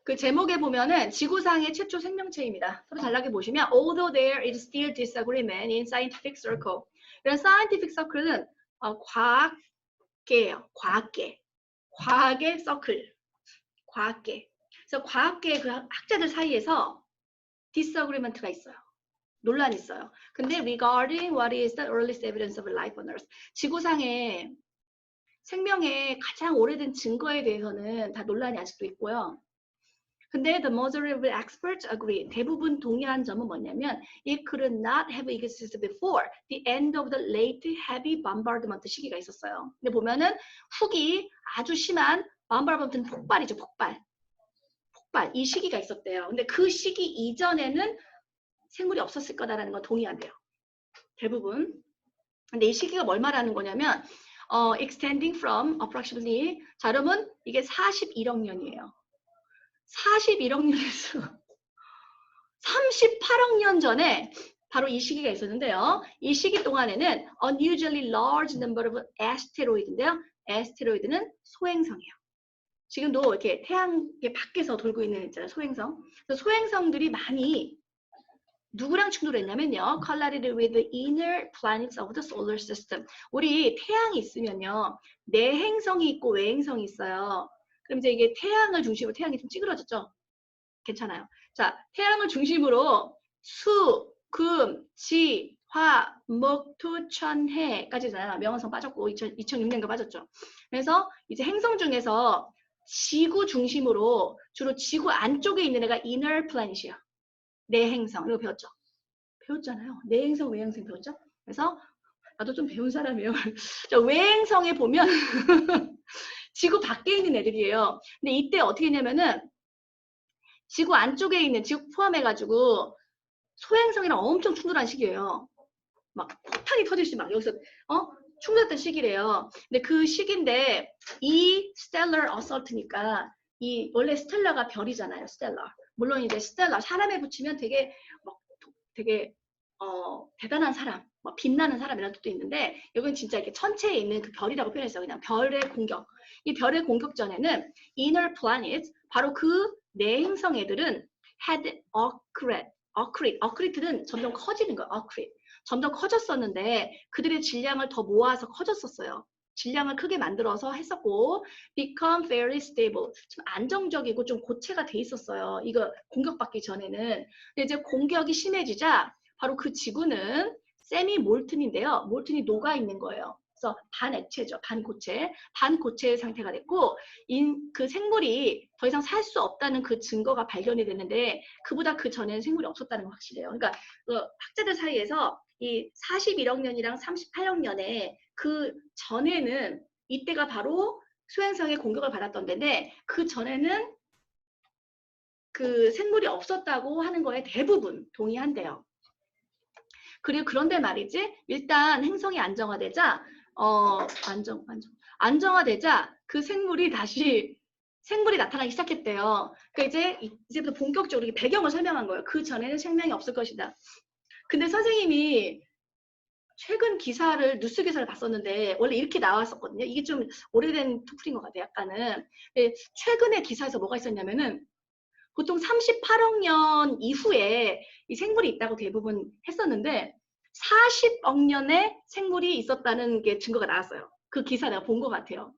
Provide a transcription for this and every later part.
그 제목에 보면은 지구상의 최초 생명체입니다. 서로 잘나게 보시면 although there is still disagreement in scientific circle. 이런 scientific circle은 과학계예요. 과학계. 과학의 서클. 과학계. 그래서 과학계 그 학자들 사이에서 disagreement가 있어요. 논란이 있어요. 근데 regarding what is the earliest evidence of life on Earth. 지구상의 생명의 가장 오래된 증거에 대해서는 다 논란이 아직도 있고요. 근데 the majority of experts agree. 대부분 동의한 점은 뭐냐면 it could not have existed before the end of the late heavy bombardment 시기가 있었어요. 근데 보면은 후기 아주 심한 bombardment 폭발이죠. 폭발. 이 시기가 있었대요. 근데 그 시기 이전에는 생물이 없었을 거다라는 건 동의한대요. 대부분. 근데 이 시기가 뭘 말하는 거냐면 extending from approximately 자 여러분 이게 41억 년이에요. 41억 년에서 38억 년 전에 바로 이 시기가 있었는데요. 이 시기 동안에는 unusually large number of asteroid인데요. asteroid는 소행성이에요. 지금도 이렇게 태양 밖에서 돌고 있는 있잖아요. 소행성. 그래서 소행성들이 많이 누구랑 충돌했냐면요. collided with the inner planets of the solar system. 우리 태양이 있으면요. 내행성이 있고 외행성이 있어요. 그럼 이제 이게 태양을 중심으로 태양이 좀 찌그러졌죠? 괜찮아요. 자, 태양을 중심으로 수, 금, 지, 화, 목, 토, 천, 해까지잖아요. 명왕성 빠졌고 2006년도 빠졌죠. 그래서 이제 행성 중에서 지구 중심으로 주로 지구 안쪽에 있는 애가 inner planet이에요. 내행성. 이거 배웠죠? 배웠잖아요. 내행성, 외행성 배웠죠? 그래서 나도 좀 배운 사람이에요. 자, 외행성에 보면 지구 밖에 있는 애들이에요. 근데 이때 어떻게 했냐면은 지구 안쪽에 있는 지구 포함해가지고 소행성이랑 엄청 충돌한 시기예요. 막 폭탄이 터지듯이 막 여기서 충돌했던 시기래요. 근데 그 시기인데 이 stellar assault니까 이 원래 스텔라가 별이잖아요. 스텔라. 물론 이제 스텔라 사람에 붙이면 되게 대단한 사람, 빛나는 사람이라는 뜻도 있는데 여기는 진짜 이렇게 천체에 있는 그 별이라고 표현했어요. 그냥 별의 공격. 이 별의 공격 전에는 inner planets 바로 그 내행성 애들은 had accreted. 점점 커지는 거예요. accrete. 점점 커졌었는데 그들의 질량을 더 모아서 커졌었어요. 질량을 크게 만들어서 했었고 become very stable. 좀 안정적이고 좀 고체가 돼 있었어요. 이거 공격받기 전에는. 근데 이제 공격이 심해지자 바로 그 지구는 세미 몰튼인데요. 몰튼이 녹아 있는 거예요. 그래서 반액체죠. 반고체의 상태가 됐고 그 생물이 더 이상 살 수 없다는 그 증거가 발견이 됐는데 그보다 그 전에는 생물이 없었다는 건 확실해요. 그러니까 학자들 사이에서 이 41억 년이랑 38억 년에 그 전에는 이때가 바로 소행성의 공격을 받았던 데인데 그 전에는 그 생물이 없었다고 하는 거에 대부분 동의한대요. 그리고 그런데 말이지 일단 행성이 안정화되자 안정화되자 그 생물이 나타나기 시작했대요. 그러니까 이제부터 본격적으로 배경을 설명한 거예요. 그 전에는 생명이 없을 것이다. 근데 선생님이 최근 기사를 뉴스 기사를 봤었는데 원래 이렇게 나왔었거든요. 이게 좀 오래된 토플인 것 같아요. 약간은. 근데 최근에 기사에서 뭐가 있었냐면은 보통 38억 년 이후에 이 생물이 있다고 대부분 했었는데 40억 년에 생물이 있었다는 게 증거가 나왔어요. 그 기사 내가 본 것 같아요.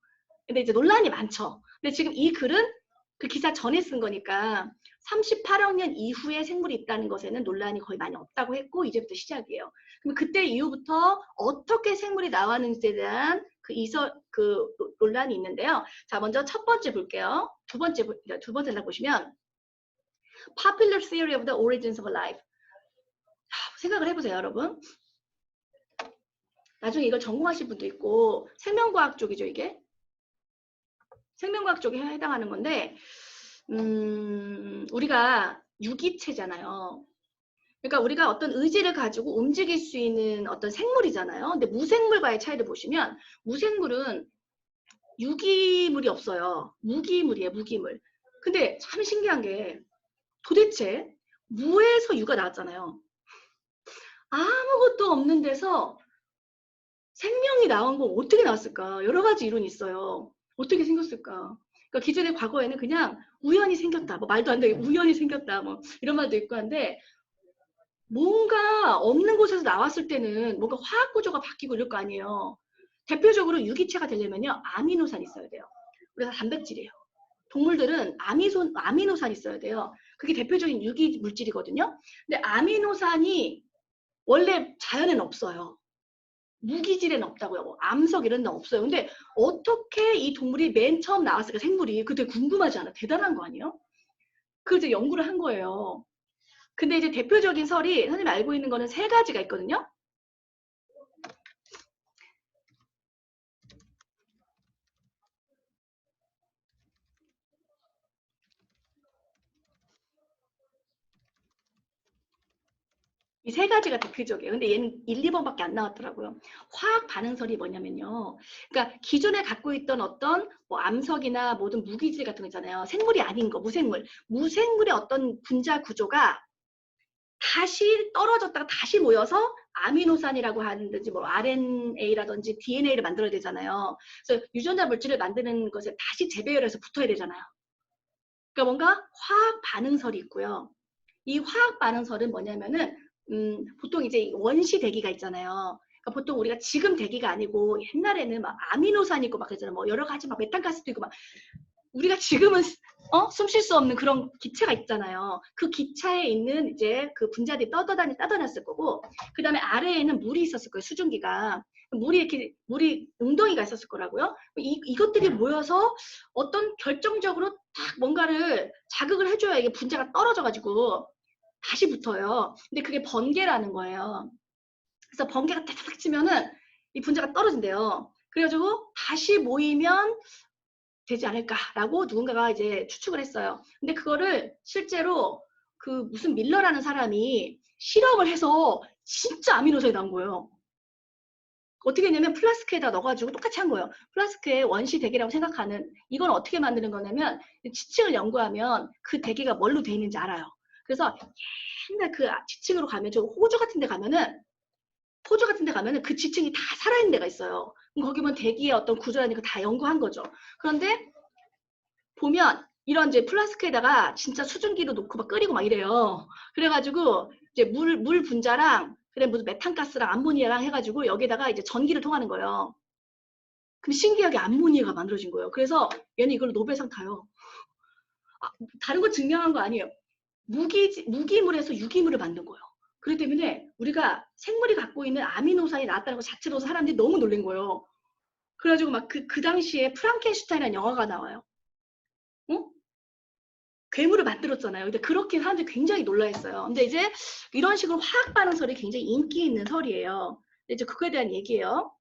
근데 이제 논란이 많죠. 근데 지금 이 글은 그 기사 전에 쓴 거니까 38억 년 이후에 생물이 있다는 것에는 논란이 거의 많이 없다고 했고 이제부터 시작이에요. 그럼 그때 이후부터 어떻게 생물이 나왔는지에 대한 그 논란이 있는데요. 자, 먼저 첫 번째 볼게요. 두 번째 보시면 Popular Theory of the Origins of Life. 생각을 해보세요, 여러분. 나중에 이걸 전공하실 분도 있고 생명과학 쪽이죠, 이게. 생명과학 쪽에 해당하는 건데 우리가 유기체잖아요. 그러니까 우리가 어떤 의지를 가지고 움직일 수 있는 어떤 생물이잖아요. 근데 무생물과의 차이를 보시면 무생물은 유기물이 없어요. 무기물이에요, 무기물. 근데 참 신기한 게 도대체 무에서 유가 나왔잖아요. 아무것도 없는 데서 생명이 나온 건 어떻게 나왔을까? 여러 가지 이론이 있어요. 어떻게 생겼을까? 그러니까 기존의 과거에는 그냥 우연히 생겼다. 뭐 말도 안 되게 우연히 생겼다. 뭐 이런 말도 있고 한데 뭔가 없는 곳에서 나왔을 때는 뭔가 화학 구조가 바뀌고 이럴 거 아니에요. 대표적으로 유기체가 되려면요. 아미노산이 있어야 돼요. 그래서 단백질이에요. 동물들은 아미노산이 있어야 돼요. 그게 대표적인 유기 물질이거든요. 근데 아미노산이 원래 자연에는 없어요. 무기질에는 없다고요. 뭐 암석 이런 데 없어요. 근데 어떻게 이 동물이 맨 처음 나왔을까, 생물이. 그게 궁금하지 않아? 대단한 거 아니에요? 그걸 이제 연구를 한 거예요. 근데 이제 대표적인 설이 선생님이 알고 있는 거는 세 가지가 있거든요. 이 세 가지가 대표적이에요. 근데 얘는 1, 2번밖에 안 나왔더라고요. 화학 반응설이 뭐냐면요. 그러니까 기존에 갖고 있던 어떤 뭐 암석이나 모든 무기질 같은 거 있잖아요. 생물이 아닌 거, 무생물. 무생물의 어떤 분자 구조가 다시 떨어졌다가 다시 모여서 아미노산이라고 하는지 뭐 RNA라든지 DNA를 만들어야 되잖아요. 그래서 유전자 물질을 만드는 것에 다시 재배열해서 붙어야 되잖아요. 그러니까 뭔가 화학 반응설이 있고요. 이 화학 반응설은 뭐냐면은 보통 이제 원시 대기가 있잖아요. 그러니까 보통 우리가 지금 대기가 아니고 옛날에는 막 아미노산 있고 막 그랬잖아요. 뭐 여러 가지 막 메탄가스도 있고 막 우리가 지금은 숨 쉴 수 없는 그런 기체가 있잖아요. 그 기체에 있는 이제 그 분자들이 떠다녔을 거고, 그 다음에 아래에는 물이 있었을 거예요. 수증기가. 물이 웅덩이가 있었을 거라고요. 이것들이 모여서 어떤 결정적으로 딱 뭔가를 자극을 해줘야 이게 분자가 떨어져가지고 다시 붙어요. 근데 그게 번개라는 거예요. 그래서 번개가 탁탁 치면은 이 분자가 떨어진대요. 그래가지고 다시 모이면 되지 않을까라고 누군가가 이제 추측을 했어요. 근데 그거를 실제로 그 무슨 밀러라는 사람이 실험을 해서 진짜 아미노산이 나온 거예요. 어떻게 했냐면 플라스크에다 넣어가지고 똑같이 한 거예요. 플라스크에 원시 대기라고 생각하는, 이건 어떻게 만드는 거냐면 지층을 연구하면 그 대기가 뭘로 돼 있는지 알아요. 그래서 옛날 그 지층으로 가면, 저 호주 같은 데 가면은 그 지층이 다 살아있는 데가 있어요. 거기 보면 대기의 어떤 구조라는 거 다 연구한 거죠. 그런데 보면 이런 이제 플라스크에다가 진짜 수증기로 놓고 막 끓이고 막 이래요. 그래가지고 이제 물 분자랑 그래 무슨 메탄가스랑 암모니아랑 해가지고 여기다가 이제 전기를 통하는 거예요. 그럼 신기하게 암모니아가 만들어진 거예요. 그래서 얘는 이걸로 노벨상 타요. 다른 거 증명한 거 아니에요. 무기물에서 유기물을 만든 거예요. 그렇기 때문에 우리가 생물이 갖고 있는 아미노산이 나왔다는 것 자체로 사람들이 너무 놀란 거예요. 그래가지고 막 그 당시에 프랑켄슈타인이라는 영화가 나와요. 응? 괴물을 만들었잖아요. 근데 그렇게 사람들이 굉장히 놀라했어요. 근데 이제 이런 식으로 화학 반응설이 굉장히 인기 있는 설이에요. 근데 이제 그거에 대한 얘기예요.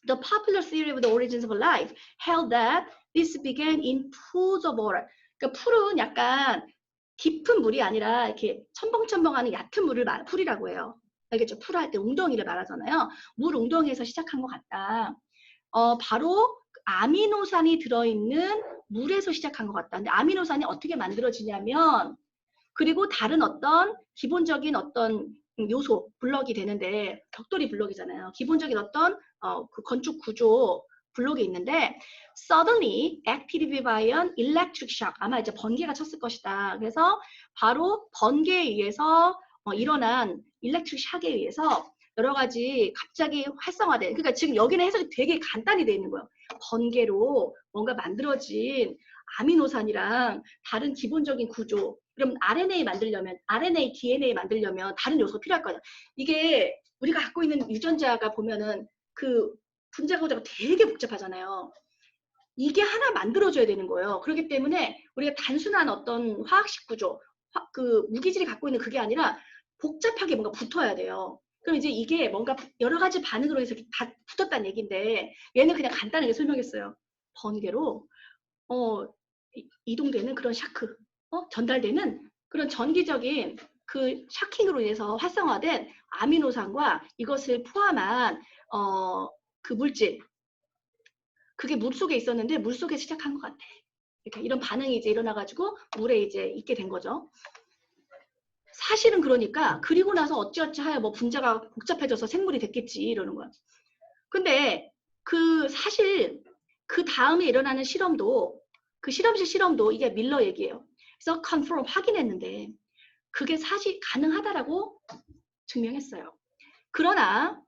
The popular theory of the origins of life held that this began in pools of water. 그러니까 풀은 약간 깊은 물이 아니라 이렇게 첨벙첨벙하는 얕은 풀이라고 해요. 알겠죠? 풀 할 때 웅덩이를 말하잖아요. 물 웅덩이에서 시작한 것 같다. 바로 아미노산이 들어있는 물에서 시작한 것 같다. 근데 아미노산이 어떻게 만들어지냐면, 그리고 다른 어떤 기본적인 어떤 요소, 블럭이 되는데, 벽돌이 블럭이잖아요. 기본적인 어떤 그 건축 구조 블록이 있는데, suddenly activated by an electric shock. 아마 이제 번개가 쳤을 것이다. 그래서 바로 번개에 의해서 일어난 일렉트릭 샥에 의해서 여러 가지 갑자기 활성화된, 그러니까 지금 여기는 해석이 되게 간단히 되어 있는 거예요. 번개로 뭔가 만들어진 아미노산이랑 다른 기본적인 구조. 그럼 RNA, DNA 만들려면 다른 요소가 필요할 거예요. 이게 우리가 갖고 있는 유전자가 보면은 그 분자 구조가 되게 복잡하잖아요. 이게 하나 만들어줘야 되는 거예요. 그렇기 때문에 우리가 단순한 어떤 화학식 구조, 그 무기질이 갖고 있는 그게 아니라 복잡하게 뭔가 붙어야 돼요. 그럼 이제 이게 뭔가 여러 가지 반응으로 해서 다 붙었다는 얘기인데, 얘는 그냥 간단하게 설명했어요. 번개로 이동되는 그런 샤크, 전달되는 그런 전기적인 그 샤킹으로 인해서 활성화된 아미노산과 이것을 포함한 그 물질, 그게 물속에 있었는데 물속에 시작한 것 같아. 이렇게 이런 반응이 이제 일어나가지고 물에 이제 있게 된 거죠. 사실은 그러니까 그리고 나서 어찌어찌 하여 뭐 분자가 복잡해져서 생물이 됐겠지 이러는 거야. 근데 그 사실 그 다음에 일어나는 실험도 그 실험실 실험도 이게 밀러 얘기예요. 그래서 confirm 확인했는데 그게 사실 가능하다라고 증명했어요. 그러나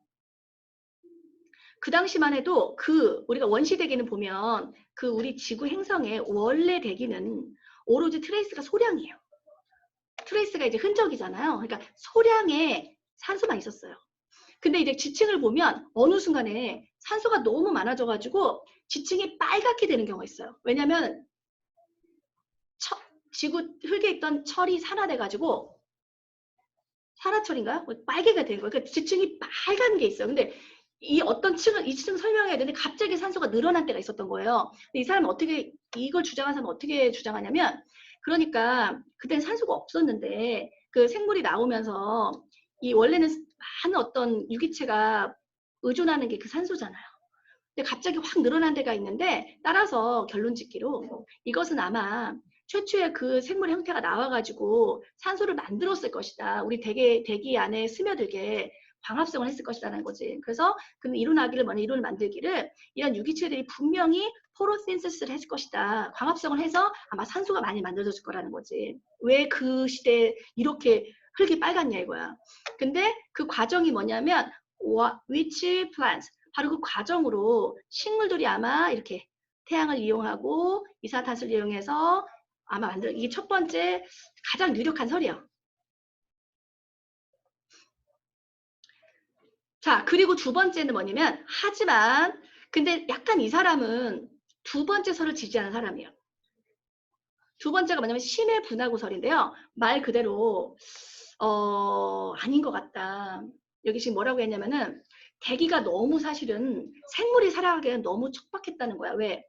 그 당시만 해도 그 우리가 원시 대기는 보면 그 우리 지구 행성의 원래 대기는 오로지 트레이스가 소량이에요. 트레이스가 이제 흔적이잖아요. 그러니까 소량의 산소만 있었어요. 근데 이제 지층을 보면 어느 순간에 산소가 너무 많아져가지고 지층이 빨갛게 되는 경우가 있어요. 왜냐면 지구 흙에 있던 철이 산화돼가지고 산화철인가요? 빨개가 된 거예요. 그러니까 지층이 빨간 게 있어요. 근데 이 어떤 층을 이 층 설명해야 되는데 갑자기 산소가 늘어난 때가 있었던 거예요. 근데 이 사람은 어떻게 이걸 주장한 사람은 어떻게 주장하냐면 그러니까 그때는 산소가 없었는데 그 생물이 나오면서 이 원래는 많은 어떤 유기체가 의존하는 게 그 산소잖아요. 근데 갑자기 확 늘어난 데가 있는데 따라서 결론 짓기로 이것은 아마 최초의 그 생물의 형태가 나와가지고 산소를 만들었을 것이다. 우리 대기 안에 스며들게 광합성을 했을 것이라는 거지. 그래서 그 이론하기를 뭐냐 이론을 만들기를 이런 유기체들이 분명히 포로신시스를 했을 것이다. 광합성을 해서 아마 산소가 많이 만들어질 거라는 거지. 왜 그 시대에 이렇게 흙이 빨갛냐 이거야. 근데 그 과정이 뭐냐면 which plants 바로 그 과정으로 식물들이 아마 이렇게 태양을 이용하고 이산화탄소를 이용해서 아마 만들어 이게 첫 번째 가장 유력한 설이에요. 자, 그리고 두 번째는 뭐냐면 하지만 근데 약간 이 사람은 두 번째 설을 지지하는 사람이에요. 두 번째가 뭐냐면 심해 분화구설인데요. 말 그대로 아닌 것 같다. 여기 지금 뭐라고 했냐면은 대기가 너무 사실은 생물이 살아가기에는 너무 척박했다는 거야. 왜?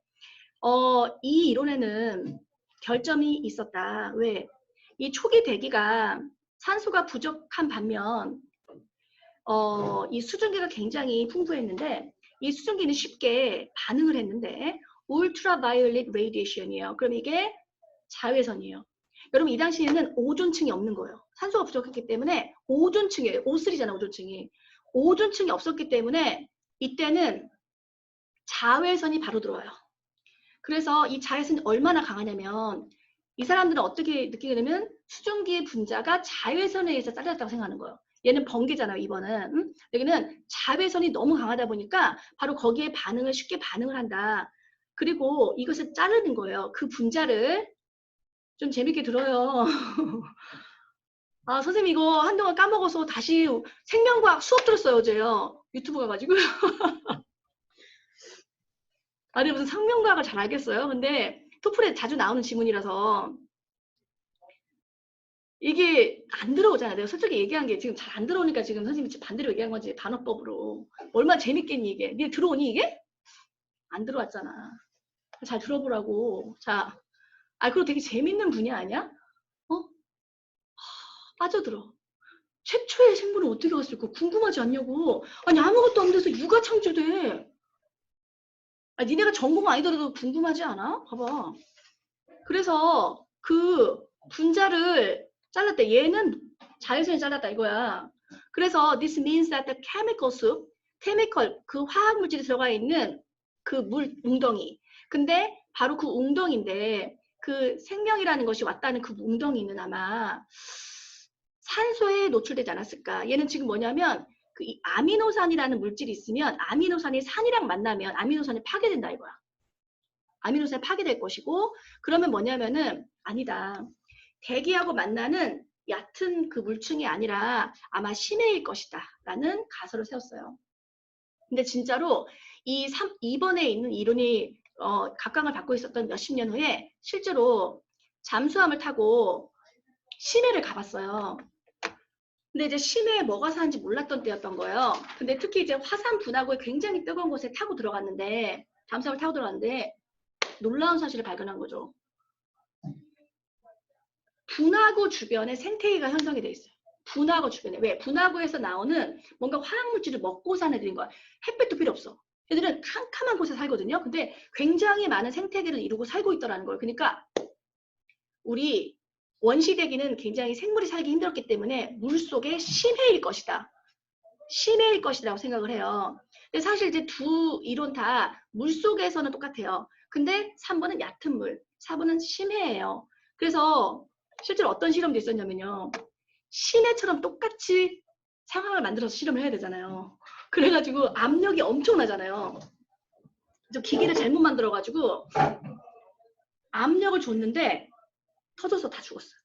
이 이론에는 결점이 있었다. 왜? 이 초기 대기가 산소가 부족한 반면 이 수증기가 굉장히 풍부했는데 이 수증기는 쉽게 반응을 했는데 울트라바이올릿 레디에이션이에요. 그럼 이게 자외선이에요. 여러분 이 당시에는 오존층이 없는 거예요. 산소가 부족했기 때문에 오존층이에요. O3잖아 오존층이. 오존층이 없었기 때문에 이때는 자외선이 바로 들어와요. 그래서 이 자외선이 얼마나 강하냐면 이 사람들은 어떻게 느끼게 되면 수증기의 분자가 자외선에 의해서 잘렸다고 생각하는 거예요. 얘는 번개잖아요. 2번은. 응? 여기는 자외선이 너무 강하다 보니까 바로 거기에 반응을 쉽게 반응을 한다. 그리고 이것을 자르는 거예요. 그 분자를 좀 재밌게 들어요. 아, 선생님 이거 한동안 까먹어서 다시 생명과학 수업 들었어요, 어제요. 유튜브 가가지고. 아니, 무슨 생명과학을 잘 알겠어요? 근데 토플에 자주 나오는 지문이라서 이게 안 들어오잖아요. 내가 솔직히 얘기한 게 지금 잘 안 들어오니까 지금 선생님이 반대로 얘기한 거지. 단어법으로. 얼마나 재밌겠니, 이게. 니네 들어오니, 이게? 안 들어왔잖아. 잘 들어보라고. 자, 그리고 되게 재밌는 분야 아니야? 빠져들어. 최초의 생물은 어떻게 왔을까? 궁금하지 않냐고. 아니, 아무것도 없는 데서 육아 창조돼. 니네가 전공 아니더라도 궁금하지 않아? 봐봐. 그래서 그 분자를 잘랐대. 얘는 자외선이 잘랐다 이거야. 그래서 this means that the chemical soup, chemical 그 화학 물질이 들어가 있는 그 물 웅덩이. 근데 바로 그 웅덩이인데 그 생명이라는 것이 왔다는 그 웅덩이는 아마 산소에 노출되지 않았을까. 얘는 지금 뭐냐면 그 아미노산이라는 물질이 있으면 아미노산이 산이랑 만나면 아미노산이 파괴된다 이거야. 아미노산이 파괴될 것이고 그러면 뭐냐면은 아니다. 대기하고 만나는 얕은 그 물층이 아니라 아마 심해일 것이다 라는 가설을 세웠어요. 근데 진짜로 2번에 있는 이론이 각광을 받고 있었던 몇십 년 후에 실제로 잠수함을 타고 심해를 가봤어요. 근데 이제 심해에 뭐가 사는지 몰랐던 때였던 거예요. 근데 특히 이제 화산 분화구에 굉장히 뜨거운 곳에 타고 들어갔는데 잠수함을 타고 들어갔는데 놀라운 사실을 발견한 거죠. 분화구 주변에 생태계가 형성이 돼 있어요. 분화구 주변에. 왜? 분화구에서 나오는 뭔가 화학물질을 먹고 사는 애들인 거야. 햇빛도 필요 없어. 애들은 캄캄한 곳에 살거든요. 근데 굉장히 많은 생태계를 이루고 살고 있더라는 거예요. 그러니까 우리 원시대기는 굉장히 생물이 살기 힘들었기 때문에 물속에 심해일 것이다. 심해일 것이라고 생각을 해요. 근데 사실 이제 두 이론 다 물속에서는 똑같아요. 근데 3번은 얕은 물. 4번은 심해예요. 그래서 실제로 어떤 실험도 있었냐면요. 심해처럼 똑같이 상황을 만들어서 실험을 해야 되잖아요. 그래가지고 압력이 엄청나잖아요. 저 기계를 잘못 만들어가지고 압력을 줬는데 터져서 다 죽었어요.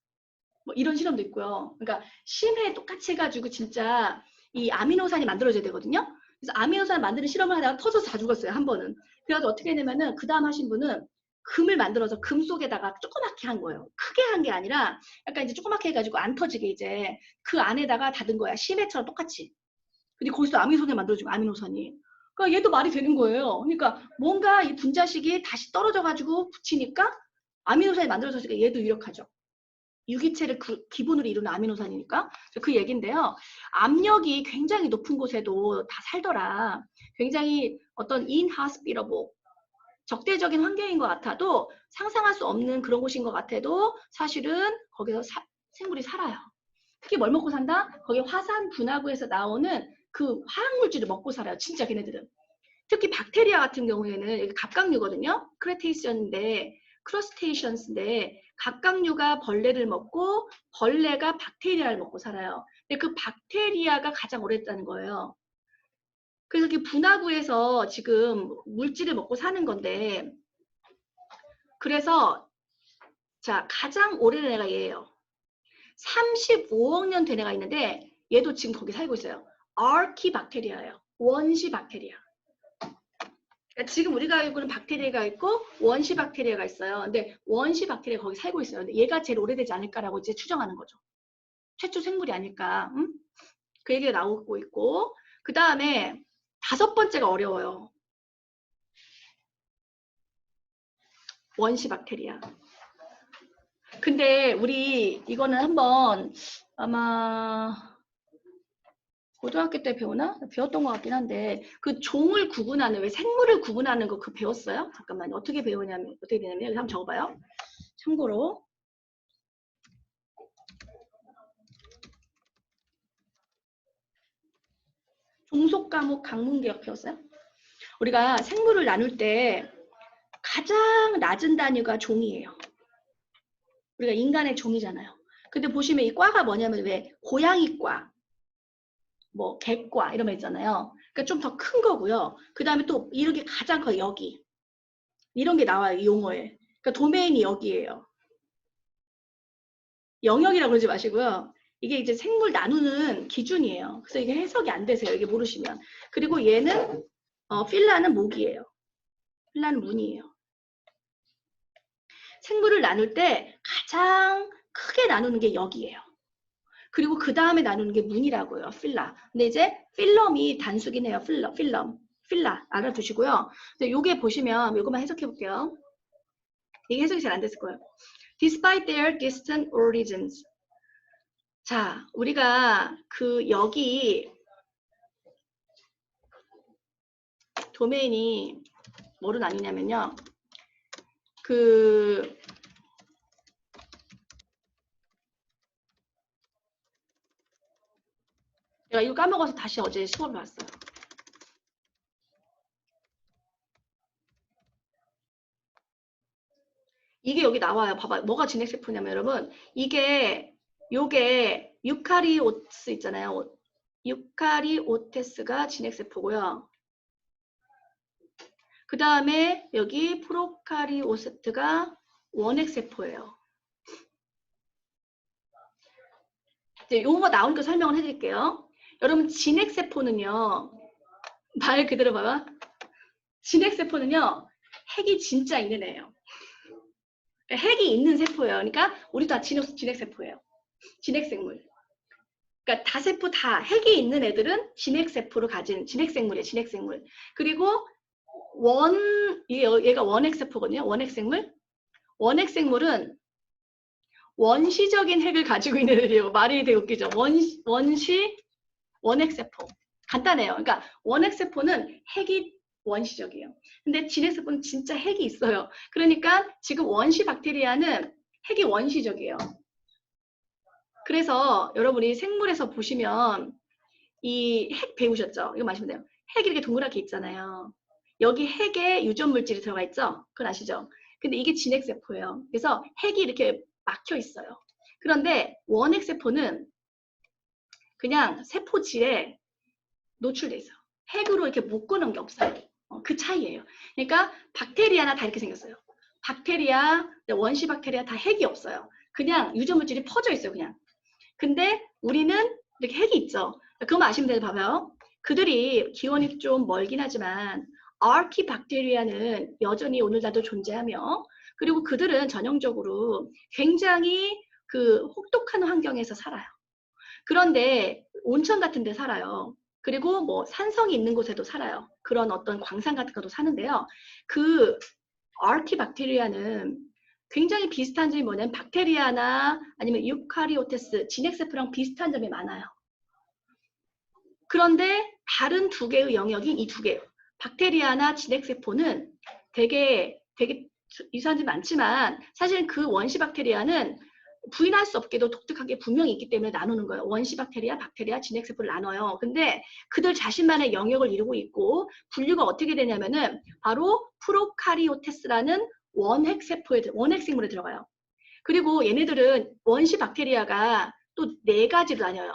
뭐 이런 실험도 있고요. 그러니까 심해 똑같이 해가지고 진짜 이 아미노산이 만들어져야 되거든요. 그래서 아미노산 만드는 실험을 하다가 터져서 다 죽었어요. 한 번은. 그래가지고 어떻게 했냐면은 그 다음 하신 분은 금을 만들어서 금 속에다가 조그맣게 한 거예요. 크게 한 게 아니라 약간 이제 조그맣게 해가지고 안 터지게 이제 그 안에다가 닫은 거야. 심해처럼 똑같이. 근데 거기서 아미노산이 만들어지고 아미노산이. 그러니까 얘도 말이 되는 거예요. 그러니까 뭔가 이 분자식이 다시 떨어져가지고 붙이니까 아미노산이 만들어졌으니까 얘도 유력하죠. 유기체를 기본으로 이루는 아미노산이니까 그 얘기인데요. 압력이 굉장히 높은 곳에도 다 살더라. 굉장히 어떤 inhospitable 적대적인 환경인 것 같아도 상상할 수 없는 그런 곳인 것 같아도 사실은 거기서 생물이 살아요. 특히 뭘 먹고 산다? 거기 화산 분화구에서 나오는 그 화학물질을 먹고 살아요. 진짜 걔네들은. 특히 박테리아 같은 경우에는 여기 갑각류거든요. 크러스테이션스인데 갑각류가 벌레를 먹고 벌레가 박테리아를 먹고 살아요. 근데 그 박테리아가 가장 오래됐다는 거예요. 그래서 그 분화구에서 지금 물질을 먹고 사는 건데 그래서 자 가장 오래된 애가 얘예요. 35억 년 된 애가 있는데 얘도 지금 거기 살고 있어요. 아키박테리아예요. 원시 박테리아. 그러니까 지금 우리가 알고는 박테리아가 있고 원시 박테리아가 있어요. 근데 원시 박테리아가 거기 살고 있어요. 근데 얘가 제일 오래되지 않을까라고 이제 추정하는 거죠. 최초 생물이 아닐까. 그 얘기가 나오고 있고 그 다음에 5번째가 어려워요. 원시 박테리아. 근데 우리 이거는 한번 아마 고등학교 때 배우나? 배웠던 것 같긴 한데 그 종을 구분하는 왜 생물을 구분하는 거 그거 배웠어요? 잠깐만요. 어떻게 배우냐면 어떻게 되냐면 여기 한번 적어봐요. 참고로 종속 과목 강문계역 배웠어요? 우리가 생물을 나눌 때 가장 낮은 단위가 종이에요. 우리가 인간의 종이잖아요. 근데 보시면 이 과가 뭐냐면 왜 고양이과, 뭐 개과 이런 거 있잖아요. 그러니까 좀 더 큰 거고요. 그 다음에 또 이렇게 가장 커 여기 이런 게 나와요. 이 용어에. 그러니까 도메인이 여기예요. 영역이라고 그러지 마시고요. 이게 이제 생물 나누는 기준이에요. 그래서 이게 해석이 안 되세요. 이게 모르시면. 그리고 얘는 필라는 목이에요. 필라는 문이에요. 생물을 나눌 때 가장 크게 나누는 게 여기예요. 그리고 그 다음에 나누는 게 문이라고요. 필라. 근데 이제 필럼이 단수긴 해요. 필럼. 필라 알아두시고요. 근데 요게 보시면 요것만 해석해 볼게요. 이게 해석이 잘 안 됐을 거예요. Despite their distant origins. 자, 우리가 그 여기 도메인이 뭐로 나뉘냐면요. 그 내가 이거 까먹어서 다시 어제 시험을 봤어요. 이게 여기 나와요. 봐봐. 뭐가 진핵세포냐면 여러분 요게 유카리오트 있잖아요. 유카리오테스가 진핵세포고요. 그 다음에 여기 프로카리오세트가 원핵세포예요. 이제 요거 나오니까 설명을 해드릴게요. 여러분 진핵세포는요. 말 그대로 봐봐. 진핵세포는요. 핵이 진짜 있는 애예요. 핵이 있는 세포예요. 그러니까 우리 다 진핵세포예요. 진핵생물. 그러니까 다세포 다 핵이 있는 애들은 진핵세포를 가진 진핵생물이에요. 진핵생물. 그리고 얘가 원핵세포거든요. 원핵생물. 원핵생물은 원시적인 핵을 가지고 있는 애들이에요. 말이 되게 웃기죠. 원핵세포. 간단해요. 그러니까 원핵세포는 핵이 원시적이에요. 근데 진핵세포는 진짜 핵이 있어요. 그러니까 지금 원시 박테리아는 핵이 원시적이에요. 그래서 여러분이 생물에서 보시면 이 핵 배우셨죠? 이거 마시면 돼요. 핵이 이렇게 동그랗게 있잖아요. 여기 핵에 유전물질이 들어가 있죠? 그건 아시죠? 근데 이게 진핵세포예요. 그래서 핵이 이렇게 막혀 있어요. 그런데 원핵세포는 그냥 세포질에 노출돼 있어요. 핵으로 이렇게 묶어놓은 게 없어요. 그 차이예요. 그러니까 박테리아나 다 이렇게 생겼어요. 박테리아, 원시 박테리아 다 핵이 없어요. 그냥 유전물질이 퍼져 있어요. 그냥. 근데 우리는 이렇게 핵이 있죠. 그거만 아시면 돼요. 봐봐요. 그들이 기원이 좀 멀긴 하지만 아르키박테리아는 여전히 오늘날도 존재하며, 그리고 그들은 전형적으로 굉장히 그 혹독한 환경에서 살아요. 그런데 온천 같은 데 살아요. 그리고 뭐 산성이 있는 곳에도 살아요. 그런 어떤 광산 같은 것도 사는데요. 그 아르키박테리아는 굉장히 비슷한 점이 뭐냐면 박테리아나 아니면 유카리오테스, 진핵세포랑 비슷한 점이 많아요. 그런데 다른 두 개의 영역이 이 두 개예요. 박테리아나 진핵세포는 되게 유사한 점이 많지만 사실 그 원시 박테리아는 부인할 수 없게도 독특하게 분명히 있기 때문에 나누는 거예요. 원시 박테리아, 박테리아, 진핵세포를 나눠요. 근데 그들 자신만의 영역을 이루고 있고 분류가 어떻게 되냐면은 바로 프로카리오테스라는 원핵생물에 들어가요. 그리고 얘네들은 원시 박테리아가 또 네 가지로 나뉘어요.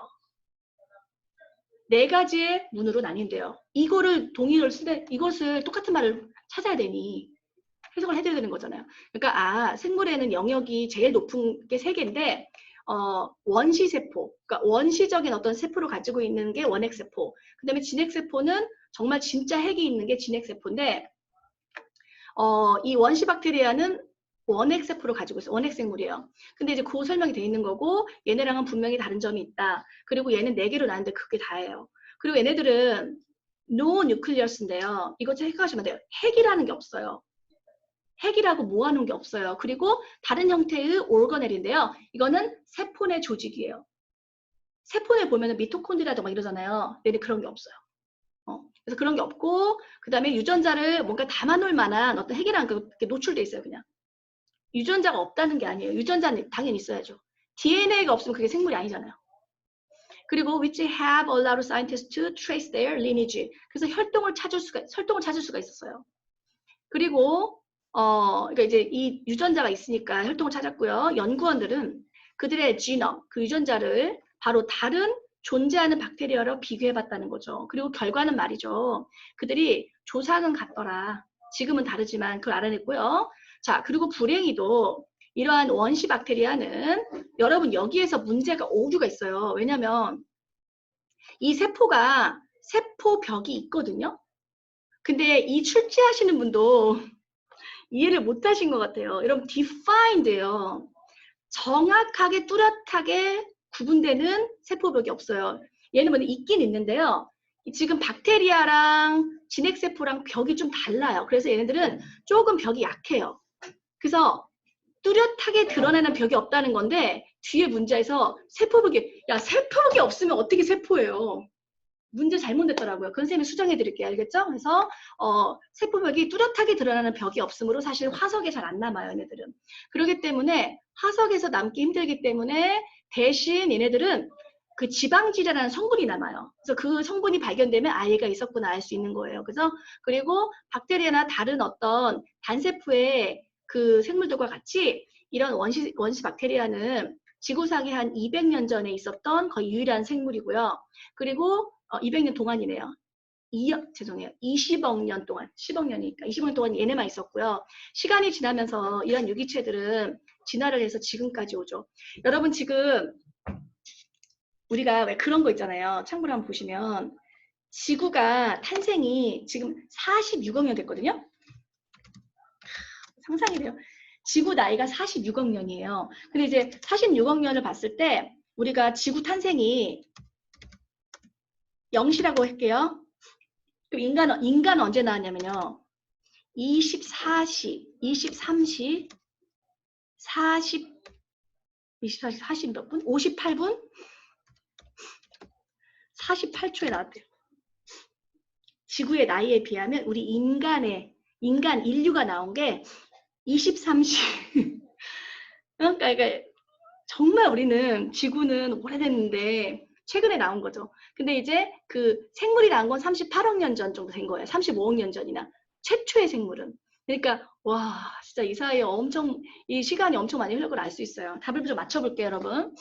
네 가지의 문으로 나뉜대요. 이거를 동의를 쓰되 이것을 똑같은 말을 찾아야 되니 해석을 해드려야 되는 거잖아요. 그러니까 생물에는 영역이 제일 높은 게 세 개인데 원시세포, 그러니까 원시적인 어떤 세포를 가지고 있는 게 원핵세포, 그 다음에 진핵세포는 정말 진짜 핵이 있는 게 진핵세포인데 이 원시 박테리아는 원핵세포를 가지고 있어요. 원핵생물이에요. 근데 이제 그 설명이 돼 있는 거고 얘네랑은 분명히 다른 점이 있다. 그리고 얘는 4개로 나는데 그게 다예요. 그리고 얘네들은 노뉴클리어스인데요. 이거 생각하시면 돼요. 핵이라는 게 없어요. 핵이라고 모아놓은 게 없어요. 그리고 다른 형태의 오르거넬인데요. 이거는 세포 내 조직이에요. 세포 내 보면 미토콘드리아도 막 이러잖아요. 얘네 그런 게 없어요. 그래서 그런 게 없고 그 다음에 유전자를 뭔가 담아놓을 만한 어떤 핵이라는 게 노출돼 있어요. 그냥. 유전자가 없다는 게 아니에요. 유전자는 당연히 있어야죠. DNA가 없으면 그게 생물이 아니잖아요. 그리고 which have allowed scientists to trace their lineage. 그래서 설동을 찾을 수가 있었어요. 그리고 그러니까 이제 이 유전자가 있으니까 혈통을 찾았고요. 연구원들은 그들의 지넘, 그 유전자를 바로 다른 존재하는 박테리아로 비교해봤다는 거죠. 그리고 결과는 말이죠. 그들이 조상은 같더라. 지금은 다르지만 그걸 알아냈고요. 자, 그리고 불행히도 이러한 원시 박테리아는 여러분 여기에서 문제가 오류가 있어요. 왜냐하면 이 세포가 세포벽이 있거든요. 근데 이 출제하시는 분도 이해를 못 하신 것 같아요. 여러분, defined예요. 정확하게 뚜렷하게 구분되는 세포벽이 없어요. 얘는 뭐냐 있긴 있는데요. 지금 박테리아랑 진핵세포랑 벽이 좀 달라요. 그래서 얘네들은 조금 벽이 약해요. 그래서 뚜렷하게 드러내는 벽이 없다는 건데 뒤에 문제에서 세포벽이 없으면 어떻게 세포예요? 문제 잘못됐더라고요. 그건 쌤이 수정해 드릴게요. 알겠죠? 그래서 세포벽이 뚜렷하게 드러나는 벽이 없으므로 사실 화석에 잘 안 남아요. 얘네들은. 그렇기 때문에 화석에서 남기 힘들기 때문에 대신 얘네들은 그 지방질이라는 성분이 남아요. 그래서 그 성분이 발견되면 얘가 있었구나 알 수 있는 거예요. 그리고 박테리아나 다른 어떤 단세포의 그 생물들과 같이 이런 원시 박테리아는 지구상에 한 200년 전에 있었던 거의 유일한 생물이고요. 그리고 200년 동안이네요. 20억 년 동안, 10억 년이니까 20억 년 동안 얘네만 있었고요. 시간이 지나면서 이런 유기체들은 진화를 해서 지금까지 오죠. 여러분 지금 우리가 왜 그런 거 있잖아요. 참고로 한번 보시면 지구가 탄생이 지금 46억 년 됐거든요. 상상이 돼요. 지구 나이가 46억 년이에요. 근데 이제 46억 년을 봤을 때 우리가 지구 탄생이 0시라고 할게요. 그럼 인간 언제 나왔냐면요. 24시, 23시, 24시 40 몇 분? 58분? 48초에 나왔대요. 지구의 나이에 비하면 우리 인류가 나온 게 23시. 그러니까 정말 우리는 지구는 오래됐는데 최근에 나온 거죠. 근데 이제 그 생물이 나온 건 38억 년 전 정도 된 거예요. 35억 년 전이나. 최초의 생물은. 그러니까 와 진짜 이 사이에 엄청 이 시간이 엄청 많이 흘릴 걸 알 수 있어요. 답을 좀 맞춰볼게요, 여러분.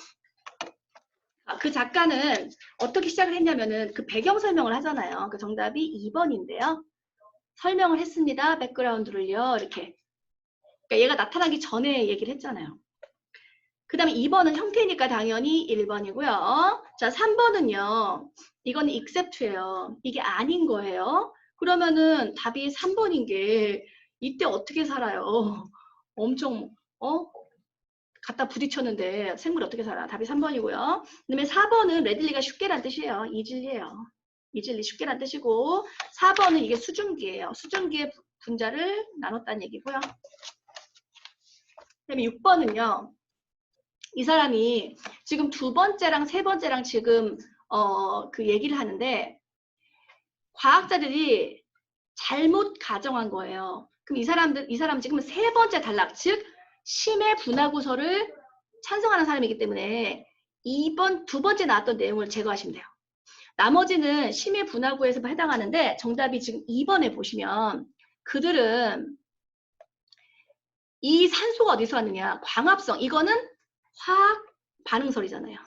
그 작가는 어떻게 시작을 했냐면은 그 배경 설명을 하잖아요. 그 정답이 2번인데요. 설명을 했습니다. 백그라운드를요. 이렇게. 그러니까 얘가 나타나기 전에 얘기를 했잖아요. 그 다음에 2번은 형태니까 당연히 1번이고요. 자, 3번은요. 이건 except예요. 이게 아닌 거예요. 그러면은 답이 3번인 게 이때 어떻게 살아요? 엄청 갖다 부딪혔는데 생물이 어떻게 살아? 답이 3번이고요. 그다음에 4번은 레들리가 쉽게란 뜻이에요. 이질리예요. 이질리 쉽게란 뜻이고 4번은 이게 수증기예요. 수증기의 분자를 나눴다는 얘기고요. 그다음에 6번은요. 이 사람이 지금 두 번째랑 세 번째랑 지금 그 얘기를 하는데 과학자들이 잘못 가정한 거예요. 그럼 이 사람 지금 세 번째 단락, 즉 심해 분화구설을 찬성하는 사람이기 때문에 두 번째 나왔던 내용을 제거하시면 돼요. 나머지는 심해 분화구에서 해당하는데 정답이 지금 2번에 보시면 그들은 이 산소가 어디서 왔느냐? 광합성. 이거는 화학 반응설이잖아요.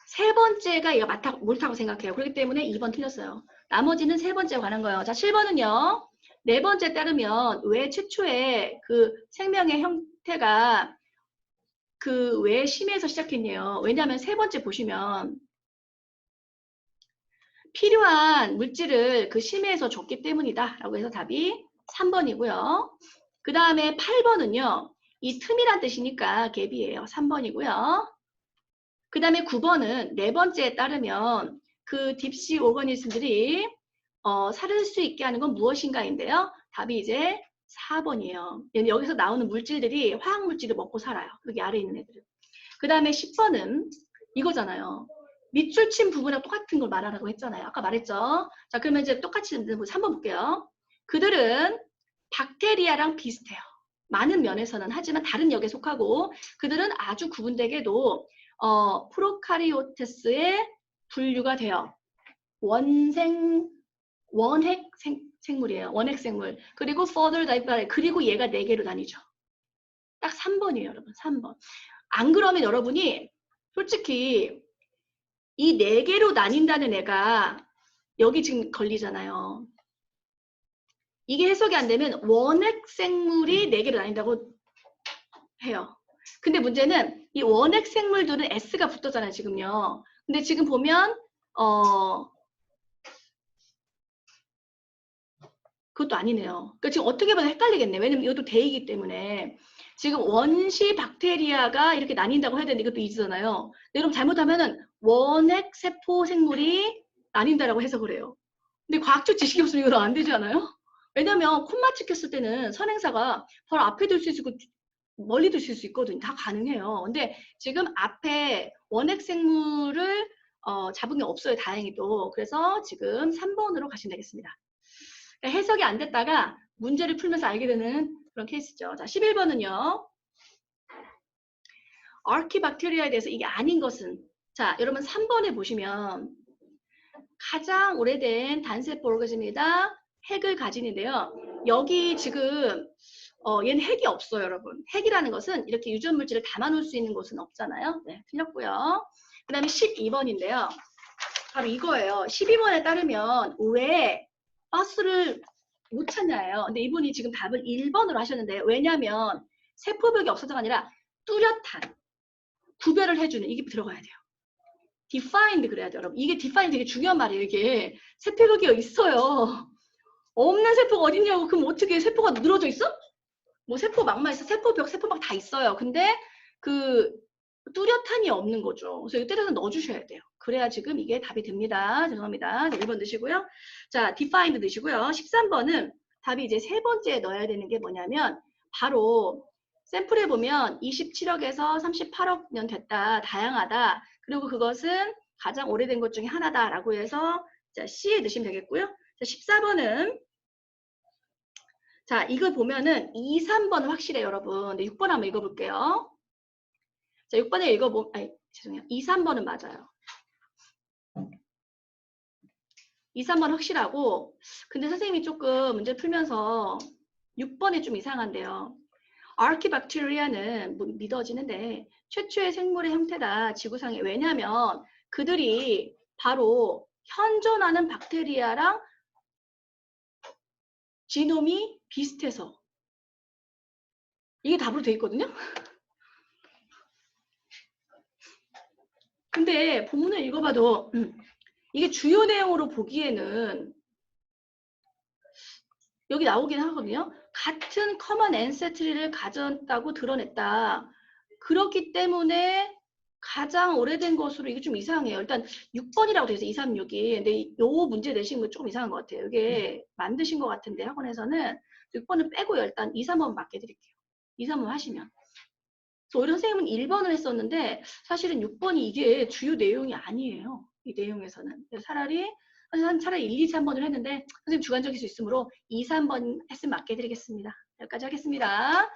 세 번째가 얘가 옳다고 생각해요. 그렇기 때문에 2번 틀렸어요. 나머지는 세 번째에 관한 거예요. 자, 7번은요. 네 번째 따르면 왜 최초의 그 생명의 형태가 그 왜 심해에서 시작했네요. 왜냐하면 세 번째 보시면 필요한 물질을 그 심해에서 줬기 때문이다. 라고 해서 답이 3번이고요. 그 다음에 8번은요. 이 틈이란 뜻이니까 갭이에요. 3번이고요. 그 다음에 9번은 네 번째에 따르면 그 딥시 오거니즘들이 살을 수 있게 하는 건 무엇인가인데요. 답이 이제 4번이에요. 여기서 나오는 물질들이 화학 물질을 먹고 살아요. 여기 아래에 있는 애들은. 그 다음에 10번은 이거잖아요. 밑줄 친 부분이랑 똑같은 걸 말하라고 했잖아요. 아까 말했죠. 자, 그러면 이제 똑같이 3번 볼게요. 그들은 박테리아랑 비슷해요. 많은 면에서는 하지만 다른 역에 속하고 그들은 아주 구분되게도 프로카리오테스의 분류가 돼요. 원핵 생물이에요. 원핵 생물. 그리고 further divided. 그리고 얘가 4개로 나뉘죠. 딱 3번이에요, 여러분. 3번. 안 그러면 여러분이 솔직히 이 4개로 나뉜다는 애가 여기 지금 걸리잖아요. 이게 해석이 안 되면 원핵 생물이 4개로 나뉜다고 해요. 근데 문제는 이 원핵 생물들은 S가 붙었잖아요, 지금요. 근데 지금 보면 그것도 아니네요. 그러니까 지금 어떻게 봐도 헷갈리겠네. 왜냐면 이것도 대이기 때문에 지금 원시 박테리아가 이렇게 나뉜다고 해야 되는데 이것도 이잖아요. 여러분 잘못하면은 원핵 세포 생물이 나뉜다라고 해석을 해요. 근데 과학적 지식이 없으면 이거 안 되지 않아요? 왜냐면 콤마 찍혔을 때는 선행사가 바로 앞에 둘 수 있고 멀리 두실 수 있거든요. 다 가능해요. 근데 지금 앞에 원핵 생물을 잡은 게 없어요. 다행히도. 그래서 지금 3번으로 가시면 되겠습니다. 그러니까 해석이 안 됐다가 문제를 풀면서 알게 되는 그런 케이스죠. 자, 11번은요. 아르키박테리아에 대해서 이게 아닌 것은 자, 여러분 3번에 보시면 가장 오래된 단세포 오르가즘이다. 핵을 가지는데요. 여기 지금 얘는 핵이 없어요, 여러분. 핵이라는 것은 이렇게 유전 물질을 담아놓을 수 있는 곳은 없잖아요. 네, 틀렸고요. 그 다음에 12번인데요. 바로 이거예요. 12번에 따르면 왜 버스를 못 찾냐예요. 근데 이분이 지금 답을 1번으로 하셨는데 왜냐면 세포벽이 없어서가 아니라 뚜렷한 구별을 해주는 이게 들어가야 돼요. defined 그래야 돼요, 여러분. 이게 defined 되게 중요한 말이에요. 이게 세포벽이 있어요. 없는 세포가 어딨냐고. 그럼 어떻게 세포가 늘어져 있어? 뭐 세포 막만 있어. 세포벽, 세포막 다 있어요. 근데 그 뚜렷함이 없는 거죠. 그래서 이거 때려서 넣어주셔야 돼요. 그래야 지금 이게 답이 됩니다. 죄송합니다. 네, 1번 넣으시고요. 자, defined 넣으시고요. 13번은 답이 이제 세 번째에 넣어야 되는 게 뭐냐면 바로 샘플에 보면 27억에서 38억 년 됐다. 다양하다. 그리고 그것은 가장 오래된 것 중에 하나다라고 해서 자, C에 넣으시면 되겠고요. 자, 14번은 자, 이걸 보면은 2, 3번 확실해요, 여러분. 네, 6번 한번 읽어볼게요. 자, 6번에 읽어보면, 아니, 죄송해요. 2, 3번은 맞아요. 2, 3번 확실하고 근데 선생님이 조금 문제 풀면서 6번이 좀 이상한데요. 아르키박테리아는 뭐 믿어지는데 최초의 생물의 형태다 지구상에. 왜냐하면 그들이 바로 현존하는 박테리아랑 지놈이 비슷해서 이게 답으로 돼 있거든요. 근데 본문을 읽어봐도 이게 주요 내용으로 보기에는 여기 나오긴 하거든요. 같은 커먼 앤세트리를 가졌다고 드러냈다. 그렇기 때문에 가장 오래된 것으로 이게 좀 이상해요. 일단 6번이라고 되어 있어요. 2, 3, 6이. 근데 이 문제 내신 거 조금 이상한 것 같아요. 이게 만드신 것 같은데 학원에서는 6번은 빼고요. 일단 2, 3번 맡겨드릴게요. 2, 3번 하시면. 그래서 오히려 선생님은 1번을 했었는데 사실은 6번이 이게 주요 내용이 아니에요. 이 내용에서는. 차라리 1, 2, 3번을 했는데 선생님 주관적일 수 있으므로 2, 3번 했으면 맡겨드리겠습니다. 여기까지 하겠습니다.